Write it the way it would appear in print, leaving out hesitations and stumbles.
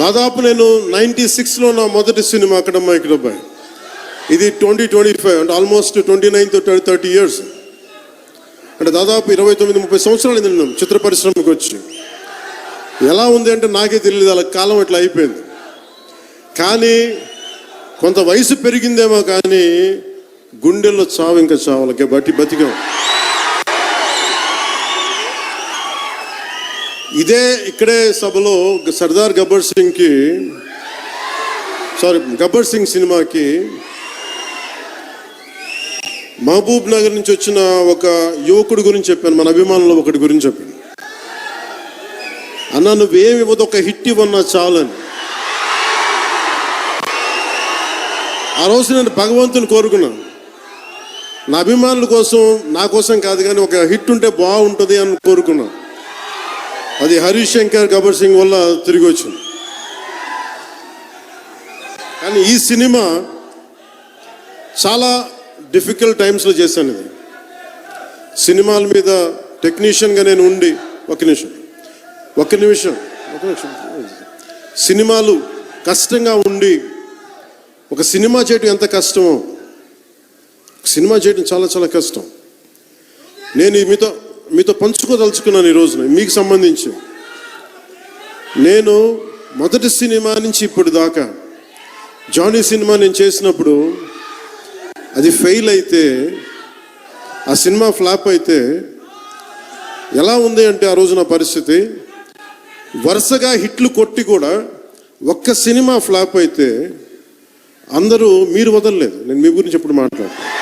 దాదాపు నేను 96లో నా మొదటి సినిమా అక్కడమ్మాయి. ఇది 2025 అంటే ఆల్మోస్ట్ 29 to 30 years. అంటే దాదాపు 29-30 సంవత్సరాలు నేను చిత్ర పరిశ్రమకు వచ్చి. ఎలా ఉంది అంటే నాకే తెలియదు, అలా కాలం ఇట్లా అయిపోయింది. కానీ కొంత వయసు పెరిగిందేమో కానీ గుండెల్లో చావు ఇంకా చావులకే బతికాం. ఇక్కడే సభలో సర్దార్ గబ్బర్ సింగ్ సినిమాకి మహబూబ్ నగర్ నుంచి వచ్చిన ఒక యువకుడి గురించి చెప్పాను, మన అభిమానులు ఒకటి గురించి చెప్పాను. అన్నా నువ్వేమి ఇవ్వదు, ఒక హిట్ ఇవ్వన్నా చాలని. ఆ రోజు నేను భగవంతుని కోరుకున్నాను, నా అభిమానుల కోసం, నా కోసం కాదు కానీ ఒక హిట్ ఉంటే బాగుంటుంది అని కోరుకున్నాను. అది హరీష్ శంకర్ గబ్బర్ సింగ్ వల్ల తిరిగి వచ్చింది. కానీ ఈ సినిమా చాలా డిఫికల్ట్ టైమ్స్లో చేశాను. ఇది సినిమాల మీద టెక్నీషియన్గా నేను ఉండి ఒక నిమిషం సినిమాలు కష్టంగా ఉండి, ఒక సినిమా చేయటం ఎంత కష్టమో, సినిమా చేయటం చాలా చాలా కష్టం. నేను మీతో పంచుకోదలుచుకున్నాను ఈ రోజున. మీకు సంబంధించి నేను మొదటి సినిమా నుంచి ఇప్పుడు దాకా జానీ సినిమా నేను చేసినప్పుడు అది ఫెయిల్ అయితే, ఆ సినిమా ఫ్లాప్ అయితే ఎలా ఉంది అంటే ఆ రోజు నా పరిస్థితి, వరుసగా హిట్లు కొట్టి కూడా ఒక్క సినిమా ఫ్లాప్ అయితే అందరూ మీరు వదలలేదు. నేను మీ గురించి ఎప్పుడు మాట్లాడతాను.